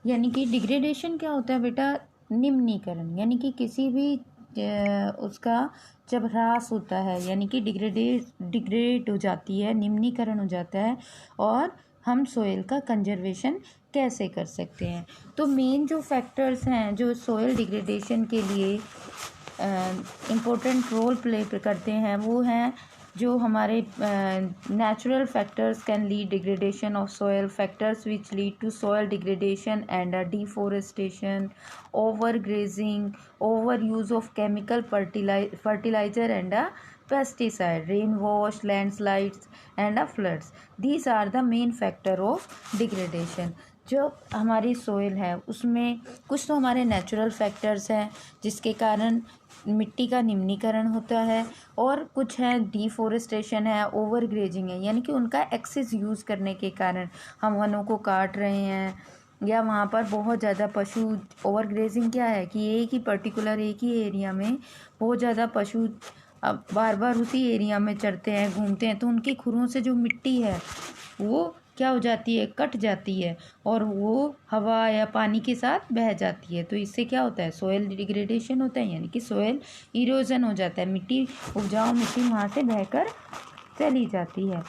यानी कि डिग्रेडेशन क्या होता है बेटा? निम्नीकरण, यानी कि किसी भी उसका जब ह्रास होता है, यानी कि डिग्रेड हो जाती है, निम्नीकरण हो जाता है। और हम सोइल का कंजर्वेशन कैसे कर सकते हैं? तो मेन जो फैक्टर्स हैं जो सोइल डिग्रेडेशन के लिए इम्पोर्टेंट रोल प्ले करते हैं, वो हैं जो हमारे natural factors can lead degradation of soil, factors which lead to soil degradation and deforestation, over grazing, over use of chemical fertilizer and pesticide, rain wash, landslides and floods. These are the main factor of degradation. जो हमारी soil है उसमें कुछ तो हमारे natural factors हैं जिसके कारण मिट्टी का निम्नीकरण होता है, और कुछ है डिफोरेस्टेशन है, ओवर ग्रेजिंग है, यानी कि उनका एक्सेस यूज़ करने के कारण हम वनों को काट रहे हैं, या वहाँ पर बहुत ज़्यादा पशु। ओवर ग्रेजिंग क्या है कि एक ही एरिया में बहुत ज़्यादा पशु अब बार बार उसी एरिया में चरते हैं, घूमते हैं, तो उनकी खुरों से जो मिट्टी है वो क्या हो जाती है? कट जाती है, और वो हवा या पानी के साथ बह जाती है। तो इससे क्या होता है? सोयल डिग्रेडेशन होता है, यानी कि सोयल इरोजन हो जाता है, मिट्टी उपजाऊ मिट्टी वहाँ से बहकर चली जाती है।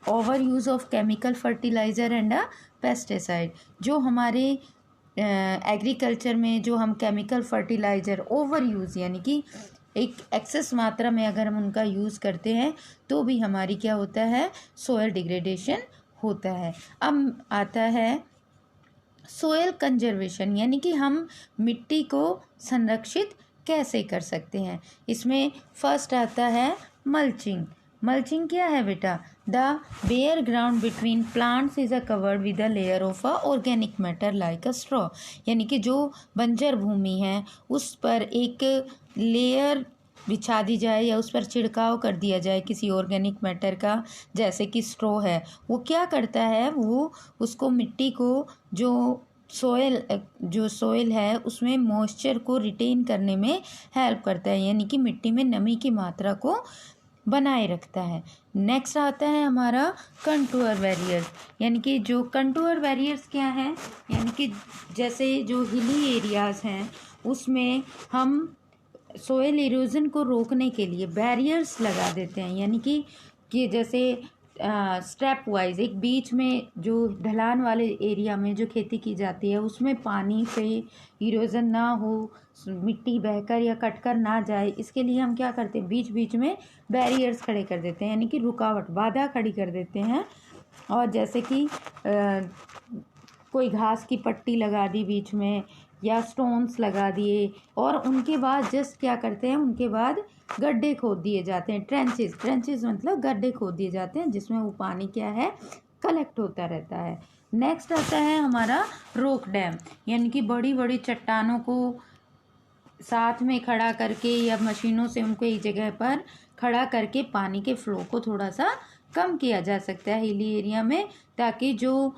Over use of chemical fertiliser and pesticide, जो हमारे एग्रीकल्चर में जो हम केमिकल फर्टिलाइज़र ओवर यूज़, यानी कि एक एक्सेस मात्रा में अगर हम उनका यूज़ करते हैं तो भी हमारी क्या होता है? सोयल डिग्रेडेशन होता है। अब आता है सोयल कंजर्वेशन, यानी कि हम मिट्टी को संरक्षित कैसे कर सकते हैं। इसमें फर्स्ट आता है मल्चिंग। मल्चिंग क्या है बेटा? The bare ground between plants is covered with a layer of a organic matter like a straw, यानी कि जो बंजर भूमि है उस पर एक लेयर बिछा दी जाए या उस पर छिड़काव कर दिया जाए किसी ऑर्गेनिक मैटर का, जैसे कि स्ट्रॉ है। वो क्या करता है? वो उसको मिट्टी को जो सोइल है उसमें मॉइस्चर को रिटेन करने में हेल्प करता है, यानी कि मिट्टी में नमी की मात्रा को बनाए रखता है। नेक्स्ट आता है हमारा कंटूर बैरियर्स, यानी कि जो कंटूर बैरियर्स क्या है? यानी कि जैसे जो हिली एरियाज़ हैं उसमें हम सोयल इरोजन को रोकने के लिए बैरियर्स लगा देते हैं, यानी कि जैसे स्टेप वाइज एक बीच में जो ढलान वाले एरिया में जो खेती की जाती है उसमें पानी से इरोजन ना हो, मिट्टी बहकर या कटकर ना जाए, इसके लिए हम क्या करते हैं? बीच बीच में बैरियर्स खड़े कर देते हैं, यानी कि रुकावट, बाधा खड़ी कर देते हैं। और जैसे कि कोई घास की पट्टी लगा दी बीच में, या स्टोन्स लगा दिए, और उनके बाद जस्ट क्या करते हैं? उनके बाद गड्ढे खोद दिए जाते हैं, ट्रेंचेस मतलब गड्ढे खोद दिए जाते हैं जिसमें वो पानी क्या है? कलेक्ट होता रहता है। नेक्स्ट आता है हमारा रॉक डैम, यानी कि बड़ी बड़ी चट्टानों को साथ में खड़ा करके या मशीनों से उनको एक जगह पर खड़ा करके पानी के फ्लो को थोड़ा सा कम किया जा सकता है हिली एरिया में, ताकि जो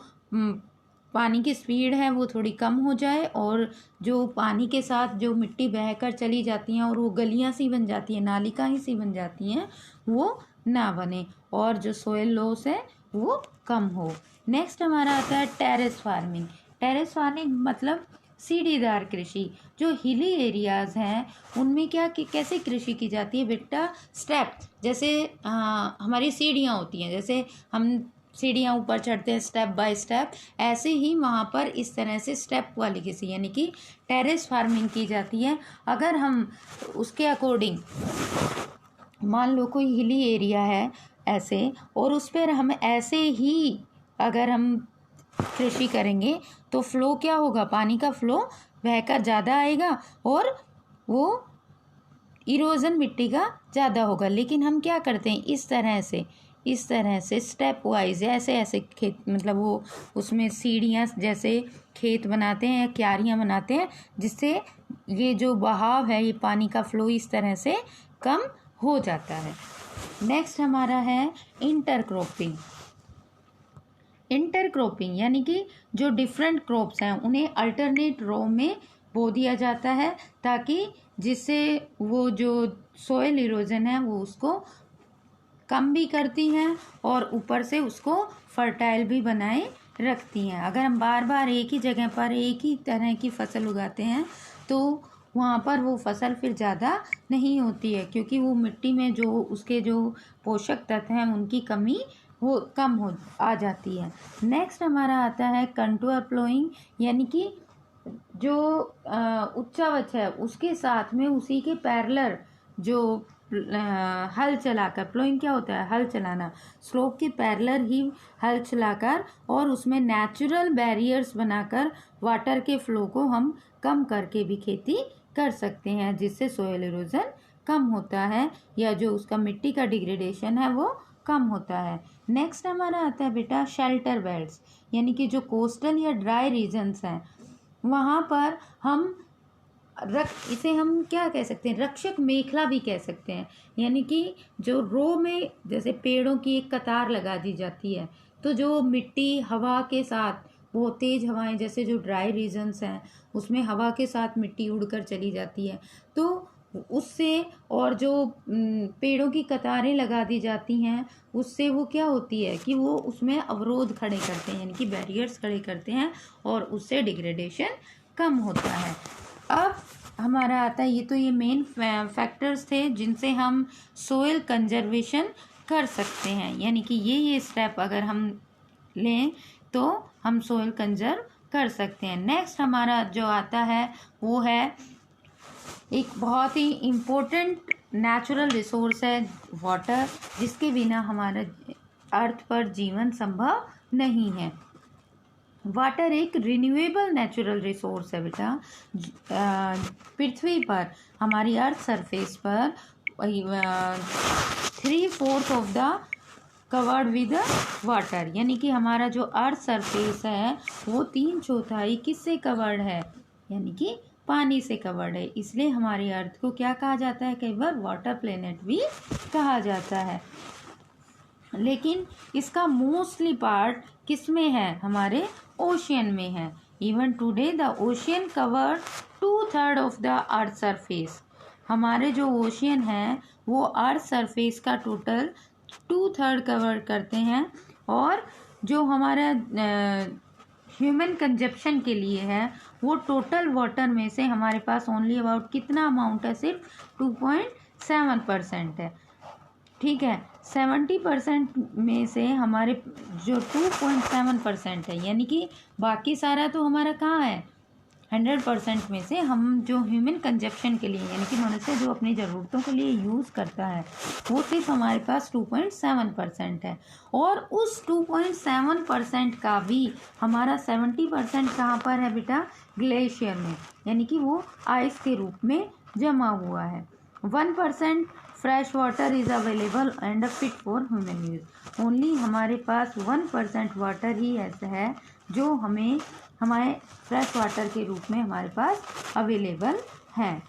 पानी की स्पीड है वो थोड़ी कम हो जाए, और जो पानी के साथ जो मिट्टी बहकर चली जाती हैं और वो गलियां सी बन जाती हैं, नालिकाएं सी बन जाती हैं, वो ना बने, और जो सोयल लॉस है वो कम हो। नेक्स्ट हमारा आता है टेरेस फार्मिंग। टेरेस फार्मिंग मतलब सीढ़ीदार कृषि। जो हिली एरियाज़ हैं उनमें कैसे कृषि की जाती है बेटा? स्टेप, जैसे हमारी सीढ़ियाँ होती हैं, जैसे हम सीढ़ियाँ ऊपर चढ़ते हैं स्टेप बाय स्टेप, ऐसे ही वहाँ पर इस तरह से स्टेप वाली कृषि यानी कि टेरेस फार्मिंग की जाती है। अगर हम उसके अकॉर्डिंग मान लो कोई हिली एरिया है ऐसे, और उस पर हम ऐसे ही अगर हम कृषि करेंगे तो फ्लो क्या होगा? पानी का फ्लो बहकर ज़्यादा आएगा और वो इरोजन मिट्टी का ज़्यादा होगा। लेकिन हम क्या करते हैं? इस तरह से स्टेप वाइज ऐसे ऐसे खेत, मतलब वो उसमें सीढ़ियाँ जैसे खेत बनाते हैं या क्यारियाँ बनाते हैं, जिससे ये जो बहाव है, ये पानी का फ्लो इस तरह से कम हो जाता है। नेक्स्ट हमारा है इंटरक्रॉपिंग। इंटरक्रॉपिंग यानी कि जो डिफरेंट क्रॉप्स हैं उन्हें अल्टरनेट रो में बो दिया जाता है, ताकि जिससे वो जो सोयल इरोजन है वो उसको कम भी करती हैं और ऊपर से उसको फर्टाइल भी बनाए रखती हैं। अगर हम बार बार एक ही जगह पर एक ही तरह की फसल उगाते हैं तो वहाँ पर वो फसल फिर ज़्यादा नहीं होती है, क्योंकि वो मिट्टी में जो उसके जो पोषक तत्व हैं उनकी कमी वो कम हो आ जाती है। नेक्स्ट हमारा आता है कंटूर प्लोइंग, यानी कि जो उच्चावच है उसके साथ में उसी के पैरेलल जो हल चलाकर, प्लोइंग क्या होता है? हल चलाना। स्लोप के पैरेलल ही हल चलाकर और उसमें नेचुरल बैरियर्स बनाकर वाटर के फ्लो को हम कम करके भी खेती कर सकते हैं, जिससे सोयल इरोजन कम होता है या जो उसका मिट्टी का डिग्रेडेशन है वो कम होता है। नेक्स्ट हमारा आता है बेटा शेल्टर बेल्ट्स, यानी कि जो कोस्टल या ड्राई रीजन्स हैं वहाँ पर हम इसे हम क्या कह सकते हैं? रक्षक मेखला भी कह सकते हैं, यानी कि जो रो में जैसे पेड़ों की एक कतार लगा दी जाती है, तो जो मिट्टी हवा के साथ, बहुत तेज़ हवाएं जैसे जो ड्राई रीजन्स हैं उसमें हवा के साथ मिट्टी उड़कर चली जाती है, तो उससे और जो पेड़ों की कतारें लगा दी जाती हैं उससे वो क्या होती है कि वो उसमें अवरोध खड़े करते हैं, यानी कि बैरियर्स खड़े करते हैं और उससे डिग्रेडेशन कम होता है। अब हमारा आता है, ये मेन फैक्टर्स थे जिनसे हम सोयल कंजर्वेशन कर सकते हैं, यानी कि ये स्टेप अगर हम लें तो हम सोयल कंजर्व कर सकते हैं। नेक्स्ट हमारा जो आता है वो है एक बहुत ही इम्पोर्टेंट नेचुरल रिसोर्स है वाटर, जिसके बिना हमारा अर्थ पर जीवन संभव नहीं है। वाटर एक रिन्यूएबल नेचुरल रिसोर्स है बेटा। पृथ्वी पर हमारी अर्थ सरफेस पर 3/4 of the covered with water, यानी कि हमारा जो अर्थ सरफेस है वो 3/4 किससे कवर्ड है? यानी कि पानी से कवर्ड है। इसलिए हमारी अर्थ को क्या कहा जाता है? कई बार वाटर प्लेनेट भी कहा जाता है। लेकिन इसका मोस्टली पार्ट किस में है? हमारे ओशियन में है। Even today the ocean cover 2/3 of the earth surface. हमारे जो ओशियन है वो अर्थ सरफेस का टोटल 2/3 कवर करते हैं, और जो हमारा ह्यूमन कंजप्शन के लिए है वो टोटल वाटर में से हमारे पास ओनली अबाउट कितना अमाउंट है? सिर्फ 2.7% है। ठीक है, 70% में से हमारे जो 2.7% है, यानी कि बाकी सारा तो हमारा कहाँ है? 100% में से हम जो ह्यूमन कंजप्शन के लिए, यानी कि मनुष्य जो अपनी ज़रूरतों के लिए यूज़ करता है वो सिर्फ हमारे पास 2.7% है। और उस 2.7% का भी हमारा 70% कहाँ पर है बेटा? ग्लेशियर में, यानी कि वो आइस के रूप में जमा हुआ है। 1% fresh water is available and fit for human use. Only हमारे पास 1% वाटर ही ऐसा है जो हमारे फ्रेश वाटर के रूप में हमारे पास अवेलेबल है।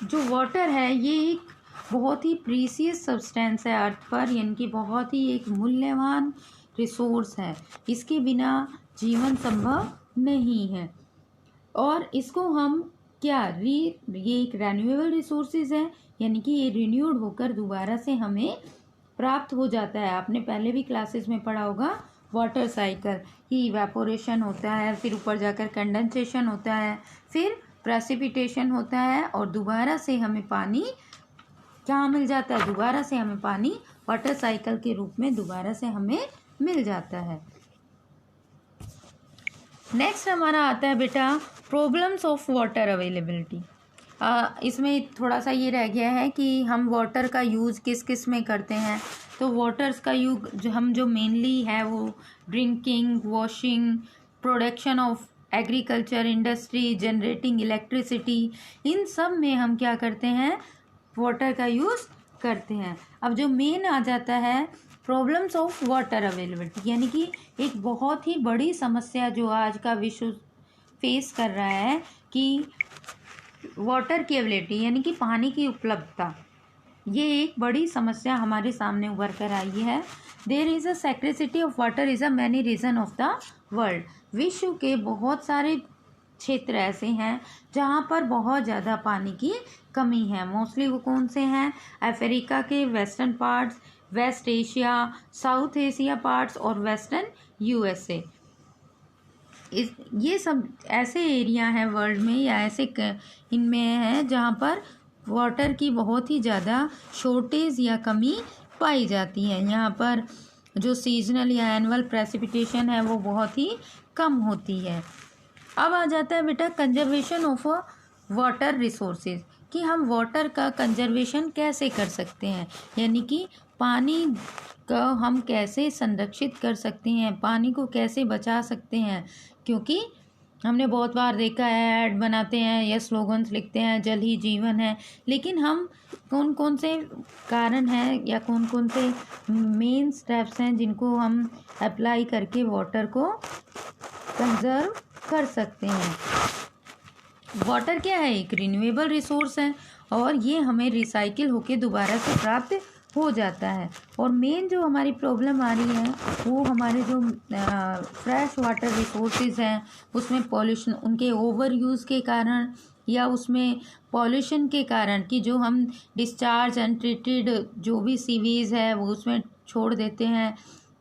जो वाटर है ये एक बहुत ही प्रीसियस सब्सटेंस है अर्थ पर, यानी कि बहुत ही एक मूल्यवान रिसोर्स है। इसके बिना जीवन संभव नहीं है, और इसको हम ये एक रिन्यूएबल रिसोर्सेज है, यानी कि ये रिन्यूड होकर दोबारा से हमें प्राप्त हो जाता है। आपने पहले भी क्लासेस में पढ़ा होगा वाटर साइकिल की इवेपोरेशन होता है, फिर ऊपर जाकर कंडेंसेशन होता है, फिर प्रेसिपिटेशन होता है, और दोबारा से हमें पानी कहाँ मिल जाता है? दोबारा से हमें पानी वाटर साइकिल के रूप में दोबारा से हमें मिल जाता है। नेक्स्ट हमारा आता है बेटा प्रॉब्लम्स ऑफ वाटर अवेलेबिलिटी। इसमें थोड़ा सा ये रह गया है कि हम वाटर का यूज़ किस किस में करते हैं। तो वाटर्स का यूज जो मेनली है वो drinking, washing, production of agriculture, industry, generating electricity, इन सब में हम क्या करते हैं? वाटर का यूज़ करते हैं। अब जो मेन आ जाता है प्रॉब्लम्स ऑफ वाटर अवेलेबिलिटी, यानी कि एक बहुत ही बड़ी समस्या जो आज का विश्व फेस कर रहा है कि वाटर की अवेलेबिलिटी, यानी कि पानी की उपलब्धता, ये एक बड़ी समस्या हमारे सामने उभर कर आई है। There is a scarcity of water is a many region of the world. विश्व के बहुत सारे क्षेत्र ऐसे हैं जहाँ पर बहुत ज़्यादा पानी की कमी है। मोस्टली वो कौन से हैं? अफ्रीका के western parts, west Asia, south Asia parts और वेस्टर्न यूएसए। ये सब ऐसे एरिया हैं वर्ल्ड में या ऐसे इनमें है जहाँ पर वाटर की बहुत ही ज़्यादा शॉर्टेज या कमी पाई जाती है। यहाँ पर जो सीजनल या एनुअल प्रेसिपिटेशन है वो बहुत ही कम होती है। अब आ जाता है बेटा कंजर्वेशन ऑफ वाटर रिसोर्सेज, कि हम वाटर का कंजर्वेशन कैसे कर सकते हैं, यानी कि पानी का हम कैसे संरक्षित कर सकते हैं, पानी को कैसे बचा सकते हैं। क्योंकि हमने बहुत बार देखा है, ऐड बनाते हैं या स्लोगन्स लिखते हैं जल ही जीवन है, लेकिन हम कौन कौन से कारण हैं या कौन कौन से मेन स्टेप्स हैं जिनको हम अप्लाई करके वाटर को कंजर्व कर सकते हैं। वाटर क्या है, एक रिन्यूएबल रिसोर्स है और ये हमें रिसाइकिल होके दोबारा से प्राप्त हो जाता है। और मेन जो हमारी प्रॉब्लम आ रही है वो हमारे जो फ्रेश वाटर रिसोर्सेज हैं उसमें पॉल्यूशन, उनके ओवर यूज़ के कारण या उसमें पॉल्यूशन के कारण, कि जो हम डिस्चार्ज अनट्रीटेड जो भी सीवेज है वो उसमें छोड़ देते हैं,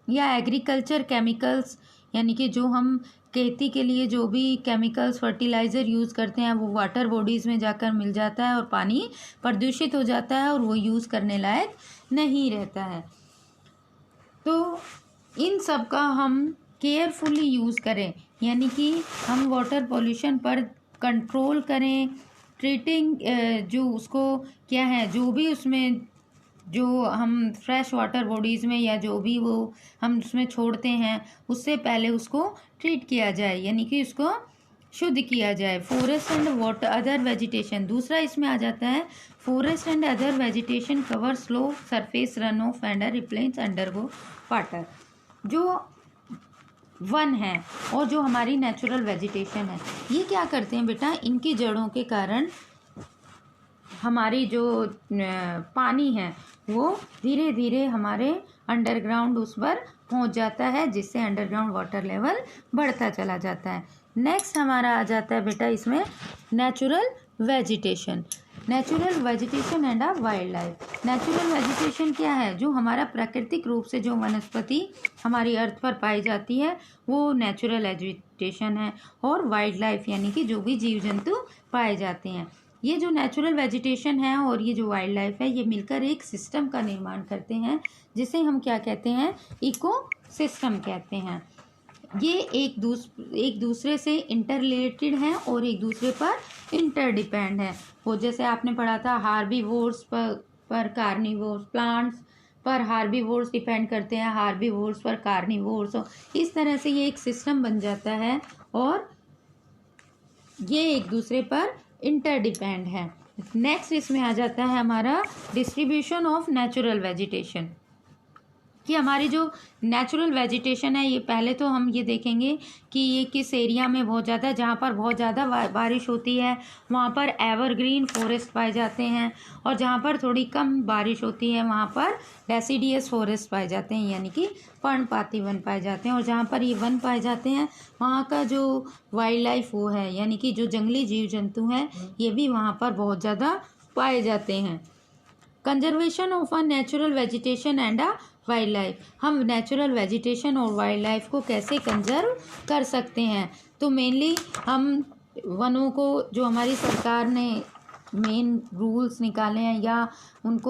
या एग्रीकल्चर केमिकल्स, यानी कि जो हम खेती के लिए जो भी केमिकल्स फर्टिलाइज़र यूज़ करते हैं वो वाटर बॉडीज़ में जाकर मिल जाता है और पानी प्रदूषित हो जाता है और वो यूज़ करने लायक नहीं रहता है। तो इन सब का हम केयरफुली यूज़ करें, यानी कि हम वाटर पॉल्यूशन पर कंट्रोल करें। ट्रीटिंग जो उसको क्या है, जो भी उसमें जो हम फ्रेश वाटर बॉडीज़ में या जो भी वो हम उसमें छोड़ते हैं उससे पहले उसको ट्रीट किया जाए, यानी कि उसको शुद्ध किया जाए। Forest and water other vegetation, दूसरा इसमें आ जाता है forest and other vegetation cover slow surface run of and replace undergo water. जो वन है और जो हमारी नेचुरल वेजिटेशन है ये क्या करते हैं बेटा, इनकी जड़ों के कारण हमारी जो पानी है वो धीरे धीरे हमारे अंडरग्राउंड उस पर पहुंच जाता है, जिससे अंडरग्राउंड वाटर लेवल बढ़ता चला जाता है। नेक्स्ट हमारा आ जाता है बेटा इसमें natural vegetation. Natural vegetation and a wild life. Natural vegetation क्या है, जो हमारा प्राकृतिक रूप से जो वनस्पति हमारी अर्थ पर पाई जाती है वो नेचुरल वेजिटेशन है। और वाइल्ड लाइफ यानी कि जो भी जीव जंतु पाए जाते हैं। ये जो नेचुरल वेजिटेशन है और ये जो वाइल्ड लाइफ है ये मिलकर एक सिस्टम का निर्माण करते हैं, जिसे हम क्या कहते हैं, इको सिस्टम कहते हैं। ये एक दूसरे से इंटर रिलेटेड हैं और एक दूसरे पर इंटरडिपेंड है। वो जैसे आपने पढ़ा था हार्बीवोर्स पर कार्निवोर्स, प्लांट्स पर हार्बीवोर्स डिपेंड करते हैं, हार्बीवोर्स पर कार्निवोर्स। इस तरह से ये एक सिस्टम बन जाता है और ये एक दूसरे पर इंटरडिपेंड है। नेक्स्ट इसमें आ जाता है हमारा डिस्ट्रीब्यूशन ऑफ नेचुरल वेजिटेशन, कि हमारी जो नेचुरल वेजिटेशन है ये पहले तो हम ये देखेंगे कि ये किस एरिया में बहुत ज़्यादा, जहाँ पर बहुत ज़्यादा बारिश होती है वहाँ पर एवरग्रीन फॉरेस्ट पाए जाते हैं, और जहाँ पर थोड़ी कम बारिश होती है वहाँ पर डेसिडियस फॉरेस्ट पाए जाते हैं, यानी कि पर्णपाती वन पाए जाते हैं। और जहाँ पर ये वन पाए जाते हैं वहाँ का जो वाइल्ड लाइफ वो है, यानी कि जो जंगली जीव जंतु हैं ये भी वहाँ पर बहुत ज़्यादा पाए जाते हैं। Conservation of a natural vegetation and a wild life, हम नेचुरल वेजिटेशन और वाइल्ड लाइफ को कैसे कंजर्व कर सकते हैं। तो मेनली हम वनों को, जो हमारी सरकार ने मेन रूल्स निकाले हैं या उनको